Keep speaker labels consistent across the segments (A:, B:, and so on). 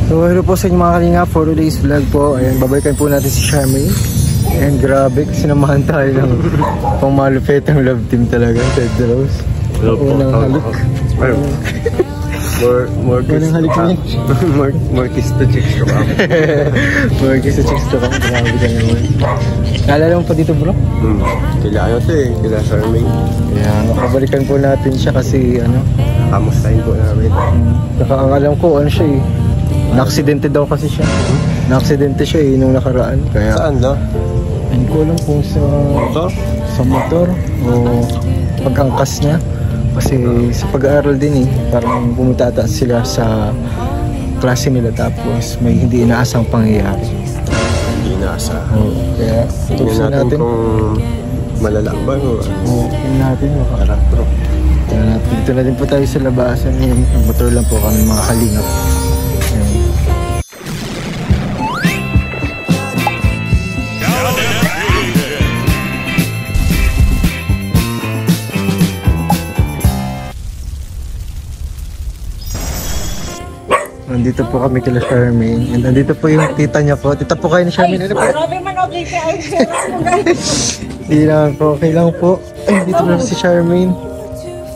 A: So hello po sa inyo mga kalinga, for today's vlog po. Ayan, babalikan po natin si Charmaine. And grabe, sinamahan tayo ng pang malupit ang love team talaga, Ted Rose. Unang halik. More kiss to come. More kiss to chicks to come. More kiss to chicks to come. Grabe ka naman. Naalala mo pa dito bro?
B: Kila ano to eh, kila Charmaine.
A: Ayan, makabalikan po natin siya kasi ano.
B: Kamustahin po namin.
A: Saka ang alam ko, ano siya eh. Na-aksidente daw kasi siya. Na-aksidente siya eh, nung nakaraan. Kaya,
B: saan daw?
A: hindi ko alam kung sa motor o pag-angkas niya. Kasi sa pag-aaral din eh, parang bumutataas sila sa klase nila tapos may hindi inaasang pangyayari.
B: Hindi inaasang.
A: Kaya,
B: tingnan natin kung malala ba o
A: tingnan natin makakarapro. Dito na din po tayo sa labasan ngayon. Motor lang po kami mga kalingap. Nandito po kami kila Charmaine. And nandito po yung tita niya po. Tita po kayo ni Charmaine.
C: Grabe man, okay ka. Ay,
A: hindi lang po. Okay lang po. Ay, dito na si Charmaine.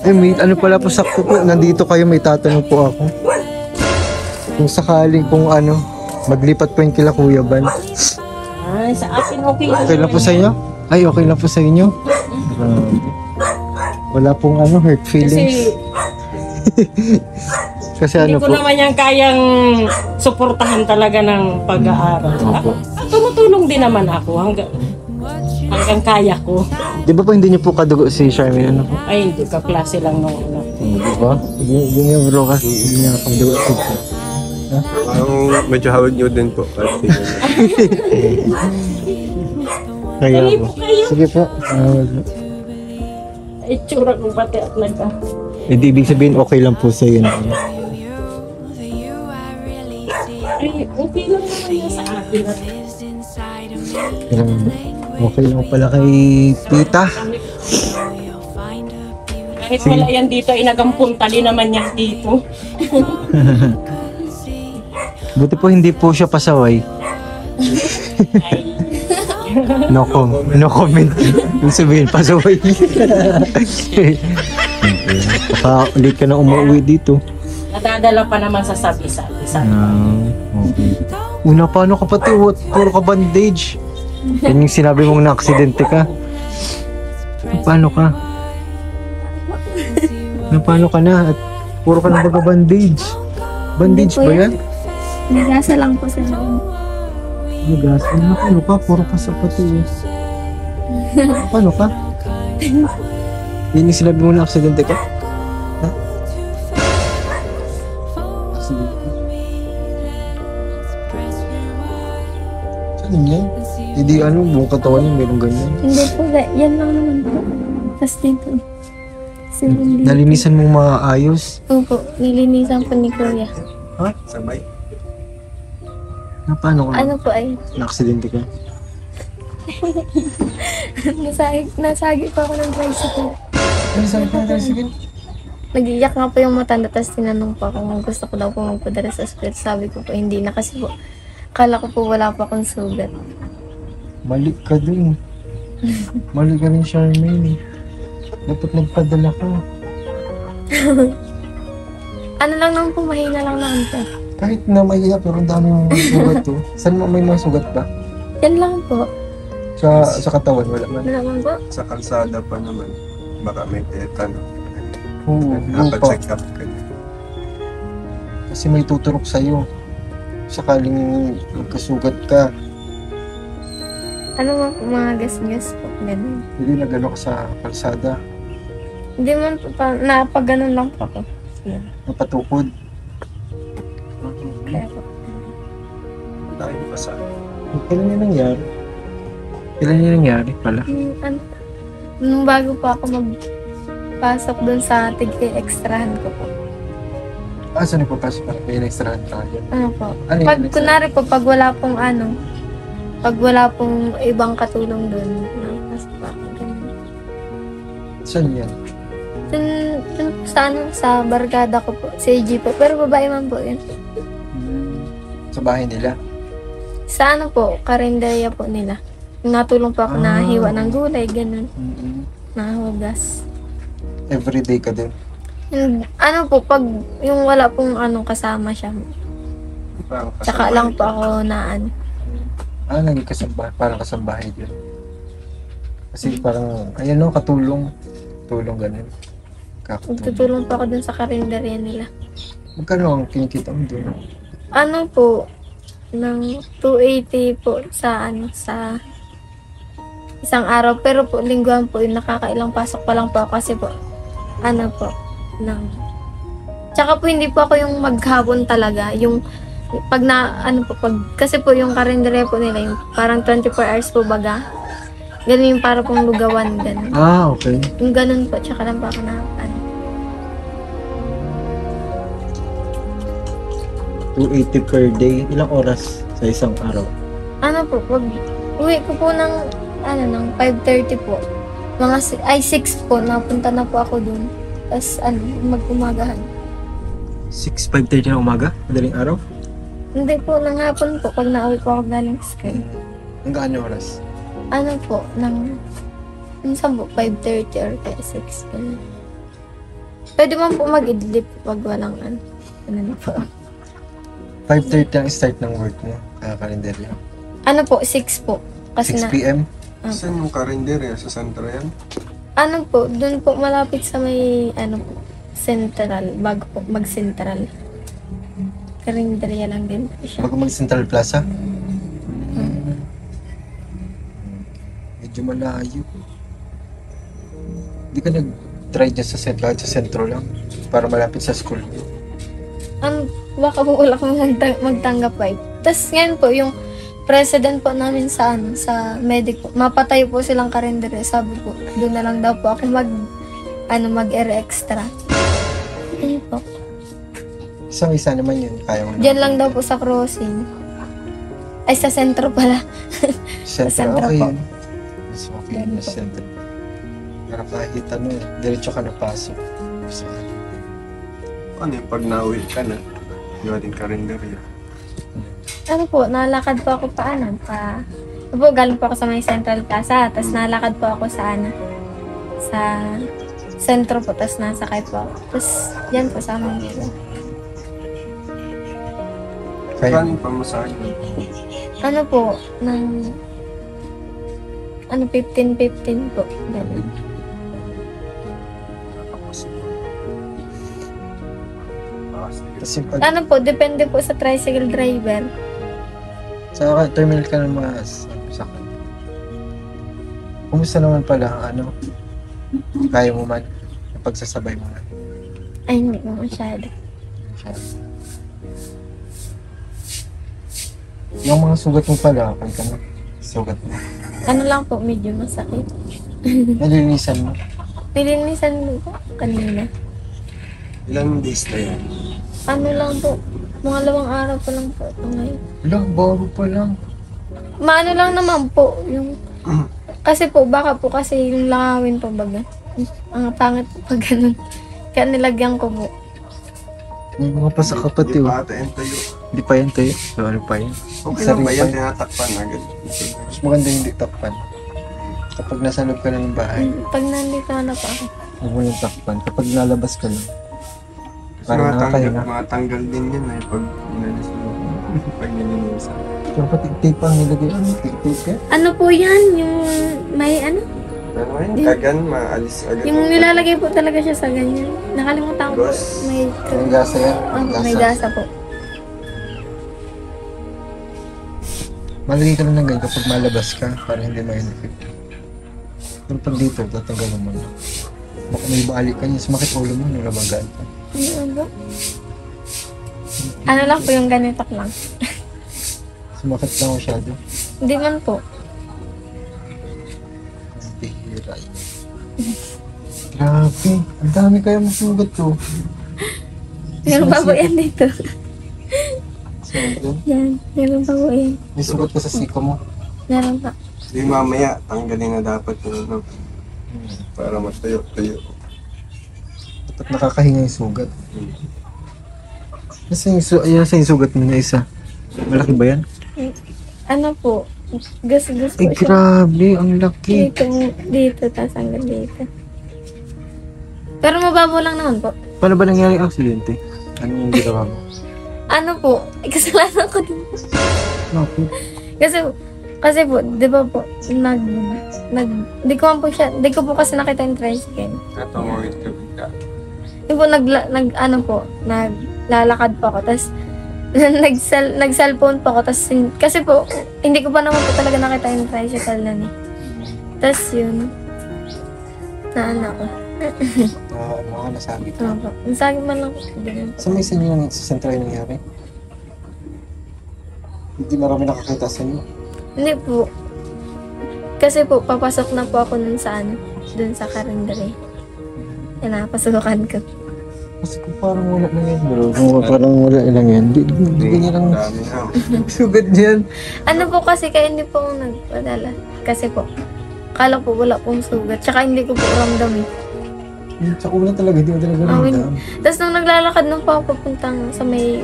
A: Ay, wait. Ano pala po sakto po. Nandito kayo. May tatanong po ako. Kung sakaling kung ano, maglipat po yung kila Kuya Ban.
C: Ay, sa akin okay lang.
A: Okay lang po sa inyo? Ay, okay lang po sa inyo? Wala pong ano, hurt feelings. Kasi
C: Hindi
A: ano
C: ko
A: po,
C: naman yan kayang suportahan talaga ng pag-aaral.
A: Opo.
C: Tumutulong din naman ako hanggang kaya ko.
A: di ba po hindi niyo po kadugo si Charmaine? Ano po?
C: Ay, hindi ka klase lang nung una.
A: Di ba? Hindi niya bro kasi hindi niya kadugo si
B: parang medyo hawag nyo din po.
A: Kaya
C: Dali
A: po.
C: po kayo.
A: Sige po.
C: Itsura ko pati at nagka.
A: Hindi ibig sabihin okay lang po sa iyo.
C: Ay, okay lang naman yan sa akin.
A: Okay lang pala kay tita.
C: Kahit wala yan dito, inagampunta din naman yan dito.
A: Buti po hindi po siya pasaway.
C: Ay,
A: No comment. Ibig sabihin pasaway. Baka ulit ka na umuwi dito.
C: nadadala pa naman sa sabi-sabi.
A: Okay. Una, paano ka pati? Puro ka bandage. Yan yung sinabi mong na-aksidente ka. Paano ka? Paano ka na? At puro ka na baga-bandage. Bandage ba yan?
D: Nagasa lang po sa loob.
A: Nagas. Paano ka? Puro ka sa pati. Paano ka? Yan yung sinabi mo na-aksidente ka? Ha? Aksidente? Saan yan? Hindi ano, buong katawan yung meron ganyan.
D: Hindi po, yan lang naman po. Tapos dito.
A: Nalinisan mong maayos?
D: Opo, nilinisan po ni Kuya.
A: Ha?
B: Sabay.
A: Na paano ka?
D: Ano po ay,
A: Na-aksidente ka?
D: nasagi pa ako ng tricycle.
A: Ano sabi ka na sige?
D: Nag-iyak nga po yung matanda, tapos tinanong po ako kung gusto ko daw po magpadala sa hospital. Sabi ko po, hindi na kasi po, akala ko po wala pa akong sugat.
A: Mali ka dun. Mali ka rin, Charmaine. Dapat nagpadala ka.
D: Ano lang naman po, mahina lang naman po.
A: Kahit na mahiya, pero ang dami mong sugat to. Saan mo may mga sugat ba?
D: Yan lang po.
A: Sa katawan, wala man.
D: Ano naman po?
B: Sa kalsada pa naman. Baka may tetano.
A: Oo,
B: Dapat
A: pa.
B: check up ka na.
A: Kasi may tuturok sa'yo. Sakaling magkasugat ka.
D: Ano man po, mga gas-gas po. Ganun.
A: Hindi nagano ka sa kalsada.
D: Hindi man po, napag-ganon lang po ako. Yan.
A: Napatukod.
D: Kaya po.
B: Tayo pa sa
A: Kailan yung nangyari? Kailan yung nangyari pala?
D: Nung bago po ako magpasok dun sa tig-extrahan ko po.
A: Saan nagpapasok ka? May extrahan ka yan.
D: Ano po?
A: Ano yung
D: Pag
A: extra?
D: kunwari po, pag wala pong pag wala pong ibang katulong dun, napasok po ako. Ganun.
A: Saan yan?
D: Dun po sa barkada ko po, sa AG po. Pero babae man po yun.
A: Sa bahay nila.
D: Sa ano po, karinderya po nila. Natulong po ako na hiwa ng gulay, ganun. Nahugas.
A: Everyday ka din.
D: Ano po, pag yung wala pong kasama siya. Tsaka lang po ako na ano.
A: Naging kasambahay, parang kasambahay din. Kasi parang, ayan no, katulong. Tulong ganun. Kakatulong.
D: Magtutulong po ako dun sa karinderya nila.
A: Magkano ang kinikita mo doon?
D: Ano po, ng 280 po sa isang araw. Pero po, lingguhan po, yung nakakailang pasok pa lang po ako kasi po, tsaka po hindi po ako yung maghapon talaga. Yung, kasi po yung karinderya po nila, yung parang 24 hours po baga. Ganun yung para pong lugawan, ganun.
A: Okay.
D: Yung ganun po, tsaka lang po ako na,
A: 280 per day. Ilang oras sa isang araw?
D: Ano po, pag uwi ko po ng 5:30 po. 6 po, napunta na po ako dun. Tapos mag-umagahan.
A: 5:30 na umaga? Madaling araw?
D: Hindi po, ng hapon po, pag nauwi po ako galing sa school.
A: Hanggang ano oras?
D: Ano po, minsan po, 5:30 or 6. Ganun. Pwede man po mag-idlip pag walang ano po.
A: 5:30 ang start ng work mo, kalendaryo.
D: Ano po, 6 po. Kasi
A: 6 p.m.?
B: Saan yung karinderya? Sa Santro yan?
D: Ano po, dun po malapit sa may, central, bago po mag-central. Karinderya lang din po siya.
A: Bago mag-Central Plaza? Medyo malayo. Hindi ka nag-try dyan sa sentro lang? Para malapit sa school mo?
D: Baka po wala kang magtanggap pa. Tapos ngayon po, yung president po namin sa medic po, mapatayo po silang karinderya. Sabi po, doon na lang daw po ako mag-air extra. Ayun po.
A: Isang-isa naman yun. Kaya mo
D: Diyan lang daw po sa crossing. Ay, sa sentro pala.
A: Sentro,
D: sentro
A: okay
D: po.
A: yun. Mas okay
D: Ganun
A: yun
D: po.
A: sa sentro. Pero kahit diretso ka napasok. So,
B: Ano yung pag nauwi ka na? Galing karinderya.
D: Ano po, nalakad po ako galing po ako sa may Central Plaza, tapos nalakad po ako sa sentro po, tapos nasakay po ako. Tapos, yan po sa Manila.
A: kaya,
B: Paano yung pamasahe mo?
D: Ano po, 15-15 po. Ganun.
A: kasi pag
D: Ano po, depende po sa tricycle driver.
A: sa terminal ka ng mga sakay. Kumusta naman pala, kaya mo man, pagsasabay mo man.
D: Ay, hindi po masyado.
A: Yung mga sugat mo pala, okay ka na. Sugat mo.
D: Ano lang po, medyo masakit.
A: Nalinisan mo.
D: Nilinisan mo po kanina.
B: Ilang days na yan?
D: Ano lang po, mga 2 araw pa lang po ito ngayon.
A: Lang, bago pa lang.
D: Maano lang naman po, yung... Kasi po, baka po kasi yung langawin po baga. Ang pangit po pag ganun. Kaya nilagyan ko po.
A: May mga pasakapat
B: Hindi
A: yun.
B: pa ata yung tayo.
A: Hindi pa yan tayo. So, ano pa yan?
B: Okay lang ba yan?
A: Sarili pa.
B: Tinatakpan agad.
A: Mas maganda yung hindi takpan. Kapag nasa loob ka na ng bahay,
D: Pag nandito na po ako.
A: huwag mo lang takpan. Kapag nalabas ka lang,
B: Kasi
A: parang nakakahinga.
B: matanggal din yun pag inalis mo. Pag nilinisan.
A: Pero pati tape ang nilagay. Tape ka?
D: Ano po yan? Yung may
B: Ano yun? Kagan, maalis agad.
D: yung nilalagay po talaga siya sa ganyan. Nakalimutan ko po.
B: Gas.
D: May...
A: Ang gasa yan.
D: may gasa po.
A: Malagay ka lang ng ganyan kapag malabas ka para hindi ma-infect. Pero pag dito, tatanggalin mo na. Baka may balik ka niya, sumakit ulo mo, nalabagaan ka.
D: Ano ba? Ano lang po yung ganito lang.
A: Sumakit lang masyado.
D: Hindi man po.
A: Ang bihira. Grabe, ang dami kaya masugat to.
D: Meron pa po yan dito.
A: Saan
D: Yan. Meron pa po yan.
A: may sugat ka sa siko mo.
D: Meron pa.
B: Di mamaya, tanggalin na dapat yun. Para matuyo-tuyo.
A: At nakakahinga yung sugat. Nasa yung sugat mo na isa. Malaki ba yan?
D: Ano po, gas-gas po
A: Ay, grabe, ang laki.
D: Dito, tas hanggang dito. Pero mababaw lang naman po.
A: Paano ba nangyari ang aksidente? Anong ginawa mo?
D: Ano po, kasalanan ko din.
A: Bakit?
D: Kasi po, di ba po, di ko man po siya, di ko po kasi nakita yung tricycle.
B: Natumawid ka bigla.
D: Yung po, naglalakad po ako, tapos, nag-cellphone po ako, tapos, kasi po, hindi ko pa naman po talaga nakita yung tricycle na ni. Tapos yun, naano ko.
A: Nasabi ka.
D: Ano po, nasabi man lang po.
A: Sa may sinyo yung sa sentro yung nangyari? Hindi marami nakakita sa inyo.
D: Hindi po. Kasi po, papasok na po ako nun sa dun sa karindere. Yan na, pasukan ko.
A: Kasi kung parang wala lang yan bro. Kung parang wala lang yan. Di niya lang
B: Dami na.
A: sugat niyan.
D: Ano po kasi, kaya hindi po ako nagpadala. Kasi po, kala po wala pong sugat. Tsaka hindi ko po ramdam eh.
A: Sa una talaga, di mo talaga ramdam.
D: Tapos nung naglalakad nung po ako papuntang sa may,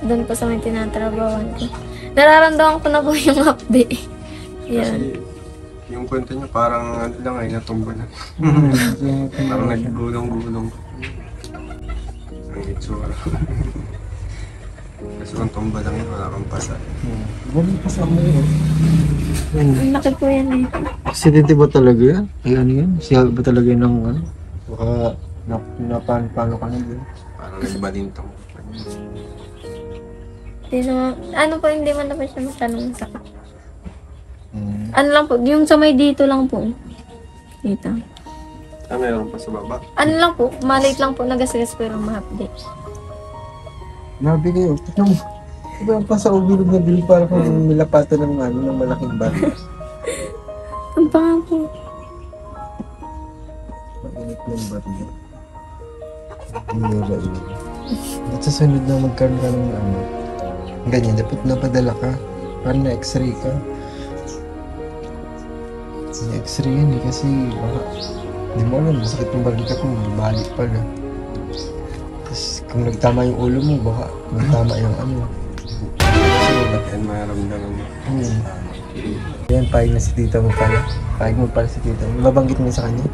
D: doon po sa may tinatrabawan ko. Nararamdaman ko na po yung hapde. Yan.
B: Kasi yung kwento niya parang ano lang ay natumba na. Parang naggulong-gulong. Ang itsura. Kasi kung tumba lang yun, wala kang pasa.
A: Ganun pa sa amin yun.
D: Ang laki po yan eh.
A: Aksidente ba talaga yan? Ay ano yan? Siya ba talaga yun ng ano? Baka paano ka na yun?
B: Parang nagbalintong.
D: Hindi naman, ano po, hindi man naman siya masyadong sakit. Ano lang po, yung sa may dito lang po. Dito.
B: Ah, mayroon pa sa baba.
D: Ano lang po, maliit lang po, nagasgas pero mahapdi.
A: Grabe kayo. Tignan mo. Diba pa sa ubilog na bilog para kung nilapatan ng ano, ng malaking bag.
D: Ang panga po.
A: Mainit ng baril. Iyura. At sa sunod na magkaroon ka ng ano, ganyan, dapat napadala ka. Para na x-ray ka. X-ray yan eh, kasi baka, hindi mo alam, masakit yung balikat mo, balik pala. Tapos kung nagtama yung ulo mo, baka nagtama yung ano.
B: Yan, maramdaman mo.
A: Yan, pahig na si tita mo pala. Pahig mo pala si tita mo. Mabanggit mo sa kanya?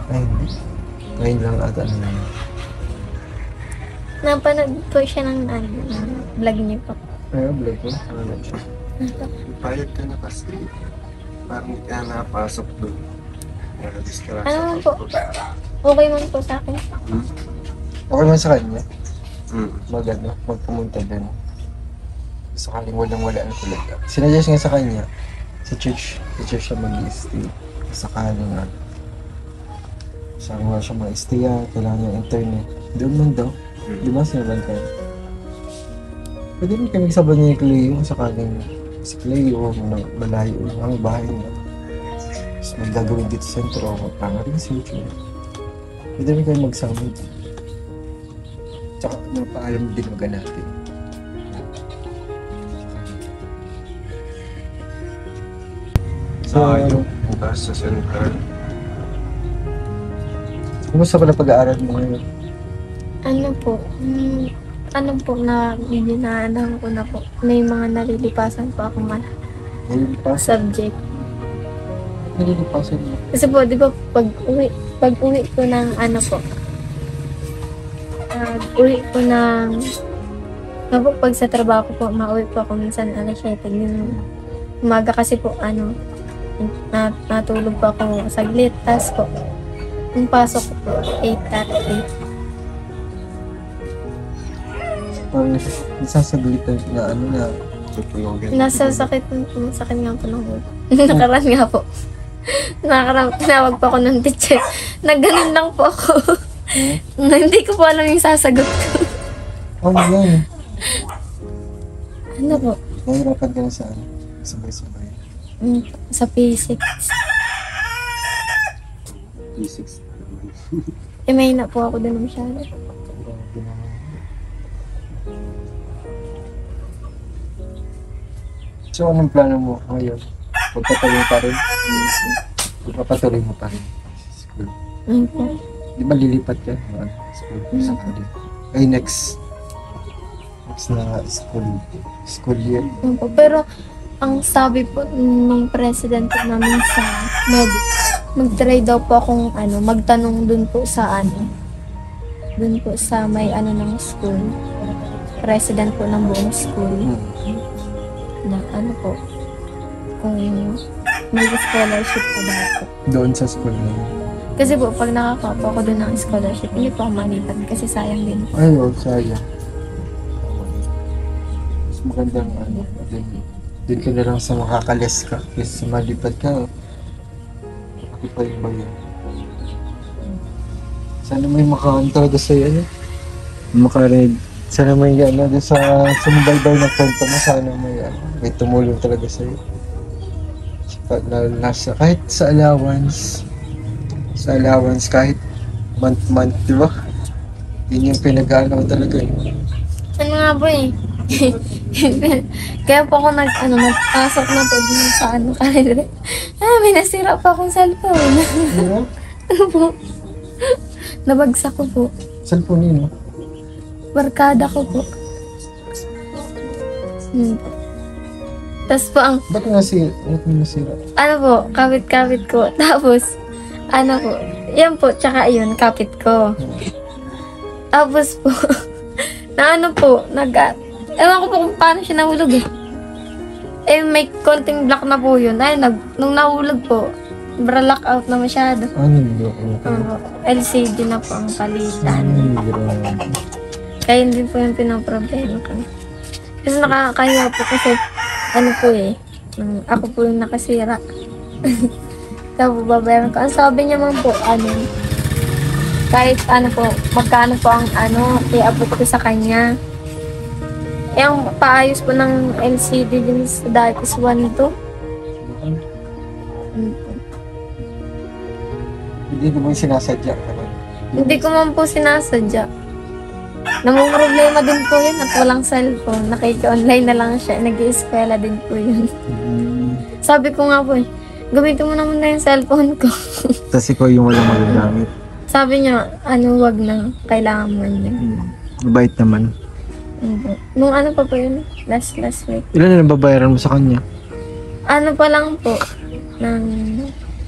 A: Ay, hindi. Ngayon lang ata ano na yun.
D: Napanood po siya ng vlog niya po.
A: Ay, vlog ko. Ano siya?
B: Payag ka na kasi. Parang hindi ka napasok doon. Nakadistress
D: Ano man po? Okay man po sa akin.
A: Okay man sa kanya?
B: Mm.
A: Magpumunta doon. Sakaling walang-wala na talaga. Sinuggest nga sa kanya, sa church siya mag-i-stay. Sakaling nga. Sabi nga siya mag-i-stay kailangan niya internet. Doon man daw. Di ba sinaban kayo? Pwede rin kami sabay niya yung Cleo, sakaling si Cleo, malayo ang bahay niya. Tapos magagawin dito sa sentro, magpangaring si YouTube. Pwede rin kayo magsama. Tsaka napaalam din mga natin.
B: Layo. Tapos sa central.
A: Kumusta pala pag-aaral mo ngayon?
D: Ano po na dinaanan ko na po. May mga nalilipasan po ako
A: Nalilipasan?
D: subject.
A: Nalilipasan mo?
D: Kasi po, di ba, pag uwi ko ng ano po, uwi ko ng, pag sa trabaho ko po, mauwi po ako minsan alas 7. Yung umaga kasi po, natulog po ako saglit. Tapos po, yung pasok ko po, 8:30.
A: Parang nasasaglitan na ano na.
D: Nasasakit nga po ng ulo. Nakaraan nga po. Tinawag po ako ng teacher. Nagganon lang po ako. Na hindi ko po alam yung sasagot ko.
A: Ano yan?
D: Ano po?
A: Nahirapan ka na sa ano? Sabay-sabay.
D: Sa P6.
B: P6.
D: May na po ako doon masyado.
A: Grabe naman. So, anong plano mo ngayon? Magpatuloy pa rin? Magpapatuloy mo pa rin? School.
D: Ano po?
A: Di ba lilipat ka? School sa Cali. Ay, next na school year.
D: Yun po. Pero, ang sabi po ng president po namin sa medic, mag-try daw po akong magtanong dun po sa dun po sa may ng school. President po ng buong school. Na po, kung may scholarship pa ba po.
A: Doon sa school na.
D: Kasi po, pag nakakuha po ako dun ng scholarship, hindi po ako malipat kasi sayang din po.
A: Ay, sayang. Mas magandang din ka na lang sa makakalis ka. Kasi malipad ka. Bakit pa yung bayan? Sana may makaon talaga sa'yo. Makaread. Sana may sa sumabaybay na kwento mo, sana may tumulong talaga sa'yo. Kahit sa allowance, kahit month, di ba? Yun yung pinag-ano talaga eh.
D: Ano nga po eh. Kaya po ako nagpasok na po dun sa kanila. May nasira pa akong cellphone. Ano po? Nabagsak ko po.
A: Cellphone yun, no?
D: Barkada ko po. Tapos po
A: Ba't nasira?
D: ano po, kapit-kapit ko. Tapos, po, yan po, tsaka yun, kapit ko. Tapos po, ewan ko po kung paano siya nahulog eh. May konting block na po yun. Nung nahulog po, lock out na masyado.
A: Ano yun?
D: LCD na po ang palitan. Kaya hindi po yung pinaproblema ko. Kasi nakakahiya po kasi, ako po yung nakasira. Tapos babayaran ko. Ang sabi niya man po, kahit po, magkano po ang i-abot ko sa kanya. Ang paayos po ng LCD din sa dati is 1 to.
A: Hindi mo yung sinasadya.
D: Hindi ko man po sinasadya. Namumroblema din po yun at walang cellphone. Nakiki-online na lang siya. Nag-i-eskwela din po yun. Sabi ko nga po gamitin mo naman na yung cellphone ko.
A: Tapos ikaw yung walang magagamit.
D: Sabi niya, wag na. Kailangan mo yun.
A: Mabait naman.
D: Nung pa po yun? Last week.
A: Ilan na nababayaran mo sa kanya?
D: Pa lang po. Ng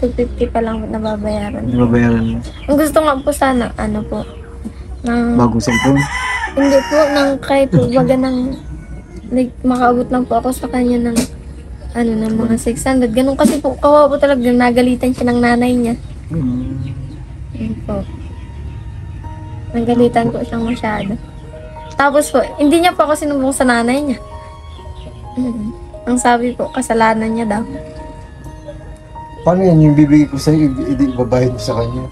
D: 250 pa lang nababayaran.
A: Nababayaran mo?
D: Ang gusto nga po sana, po.
A: Bagong cellphone?
D: Hindi po, kahit po, baga makaabot lang po ako sa kanya ng ng mga 600. Ganun kasi po, kawawa po talaga, nagalitan siya ng nanay niya. Yun po. Nagalitan po siyang masyado. Tapos po, hindi niya po ako sinumbong sa nanay niya. Ang sabi po, kasalanan niya daw.
A: Paano yan yung bibigay ko sa'yo, hindi ibabayad mo sa kanya?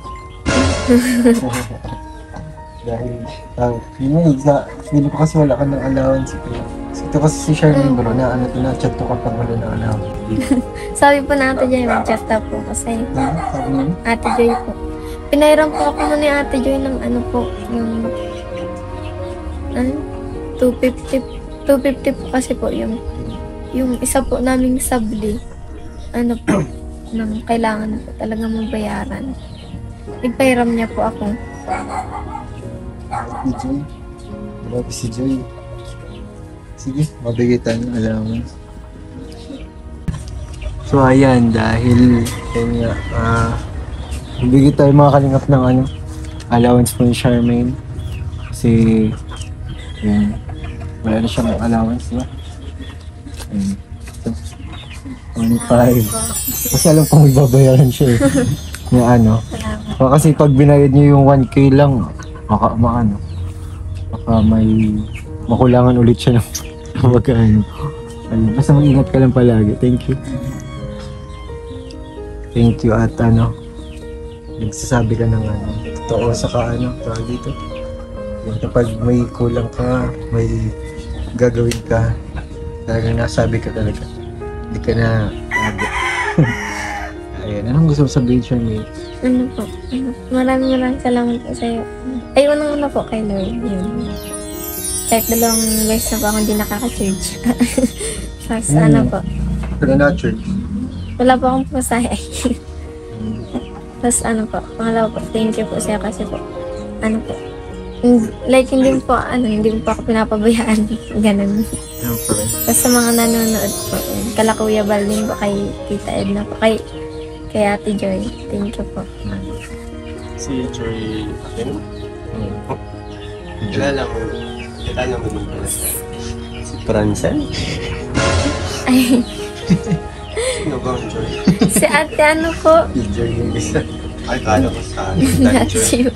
A: Dahil, hindi ko kasi wala ka ng allowance. Ito kasi si Charlene bro, na-chat to kapag wala ng allowance.
D: Sabi po na Ate Joy, mag-chat na po kasi.
A: Sabi niya?
D: Ate Joy po. Pinairam po ako ni Ate Joy ng yung 250 po kasi po yung isa po naming sabli. Nang kailangan po talaga mong bayaran. Ipairam niya po ako.
A: Si Joy. Grabe si Joy. Sige, mabigay tayo ng allowance. So ayan, dahil bibigay tayo mga kalingap ng allowance po ni Charmaine. Kasi wala na siyang allowance, diba? 1.5. Kasi alam kong ibabayaran siya eh. Kasi pag binayad niyo yung 1K lang, baka may makulangan ulit siya ng magkano. Basta mag-ingat ka lang palagi. Thank you. Thank you at nagsasabi ka ng totoo sa dito. Kapag may kulang ka, may gagawin ka, talagang nasabi ka talaga. Hindi ka na Ayan, anong gusto mo sabihin, Charmaine?
D: Maraming salamat po sa'yo. Ay, unang-una po kay Lord. Yun. Kahit 2 beses na po ako hindi nakaka-church. Po.
A: Pero na church?
D: Wala po akong pasaya. Tapos ano po, pangalawa po, thank you po siya kasi po, ano po, like hindi po ako pinapabayaan. Ganun.
A: Siyempre.
D: Tapos sa mga nanonood po, kala Kuya Bal din po, kay Tita Edna po, kay Ate Joy. Thank you po.
B: Si Joy Akin. Kilala mo din pala siya. Si Francel?
D: Ay,
B: Sino ba ang Joy?
D: si Ate ano po?
B: Si Joy yung isa. Ay, kala ko sa akin.
D: Not
B: Joy.
D: you.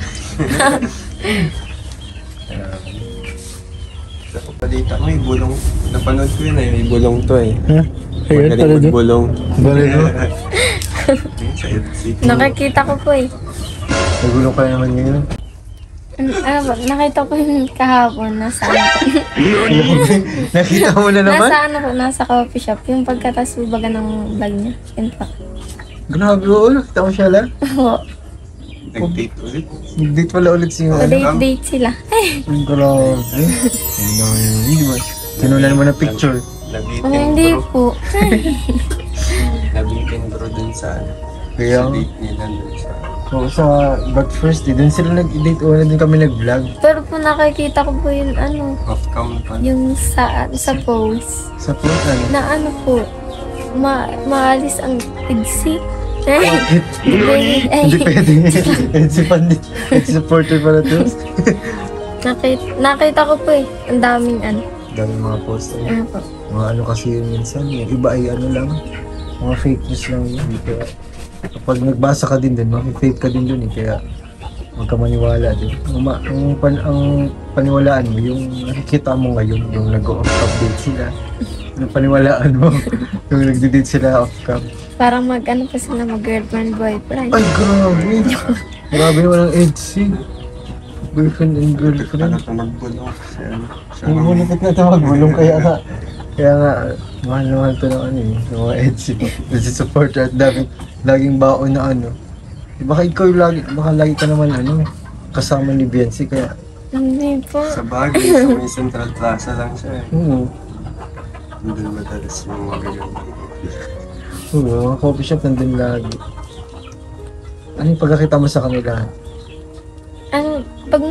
B: Sa balita ko, may bulong. Napanood ko yun eh, may bulong to eh.
A: Ha? Ayun,
B: Magaling
A: pala doon.
B: magbulong.
A: Balik mo.
B: Sa EDC.
D: Nakakita ko po eh.
A: Nagulong ka naman ngayon.
D: Ano ba, nakita ko yung kahapon, nasa ano po.
A: Nakita mo na naman?
D: Nasa ano po, nasa coffee shop. Yung pagkatasubaga ng vlog niya. Yun po.
A: Grabe oo, nakita mo siya lang.
D: Oo.
B: Nag-date ulit.
A: Nag-date pala ulit siya.
D: Date sila.
A: Ang grabe. Ano yun? Sinulan mo na picture.
D: Oh, hindi po.
B: Nabitin bro dun sa
A: Kaya,
B: date nila dun sa
A: oo, sa but first day, dun sila nag-date o dun kami nag-vlog.
D: Pero po nakikita ko po yung ano,
B: off-cam pa.
D: yung sa post.
A: Sa post, ano?
D: Na ano po, maalis ang igsi.
A: Bakit? Hindi pwede. It's pandit. It's supporter pala to.
D: Nakita ko po eh, ang daming ano.
A: Dami mga post.
D: Ano po.
A: Mga ano kasi yun minsan. Yung iba ay ano lang. Mga fake news lang yun. Kaya kapag nagbasa ka din dun, fake ka din dun eh. Kaya huwag ka maniwala din. Ang paniwalaan mo, yung nakikita mo ngayon, yung nag-off-update sila. Yung paniwalaan mo, yung nagdi-date sila off-cam.
D: Parang mag-ano pa sila, mag-girlfriend, boyfriend.
A: Ay, grabe! Grabe walang EDC. Boyfriend and
B: Ano
A: girlfriend.
B: to magbulong kasi ano. Siya
A: Ang malapit na ito magbulong kaya nga, mahal na mahal ito ng ano eh, ng mga EDC. Kasi supporter at laging baon na ano. Baka ikaw yung lagi ka naman ano, kasama ni Biancy kaya.
D: Hindi po.
B: sa bagay, sa may Central Plaza lang siya eh. Hindi madalas yung mga ganyan.
A: Oo, mga coffee shop nandun lagi. Ano yung pagkakita mo sa kanila?
D: Ano, pag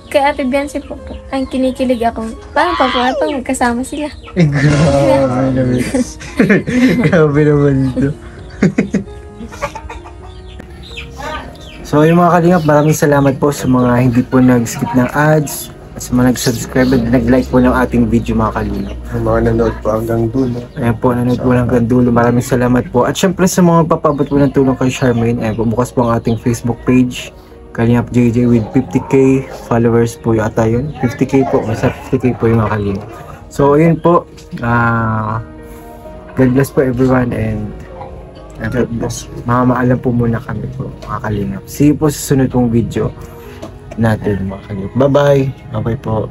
D: kay Ate Biancy po, ang kinikilig ako. Parang pag magkasama sila.
A: Eh, grabe naman. Grabe naman ito. So yung mga kalingap, maraming salamat po sa mga hindi po nag-skip ng ads at sa mga nag-subscribe at nag-like po ng ating video mga kalingap.
B: Yung mga nanood po hanggang dulo.
A: Ayan po, nanood po hanggang dulo. Maraming salamat po. At syempre sa mga papabot po ng tulong kay Charmaine, ayan po, bukas po ang ating Facebook page. Kalingap JJ with 50k followers po yata yun. 50k po, masa 50k po yung mga kalingap. So ayun po, God bless po everyone and mamaalam po muna kami po mga kalingap. See you po sa sunod pong video natin mga kalingap. Bye bye! Bye bye po!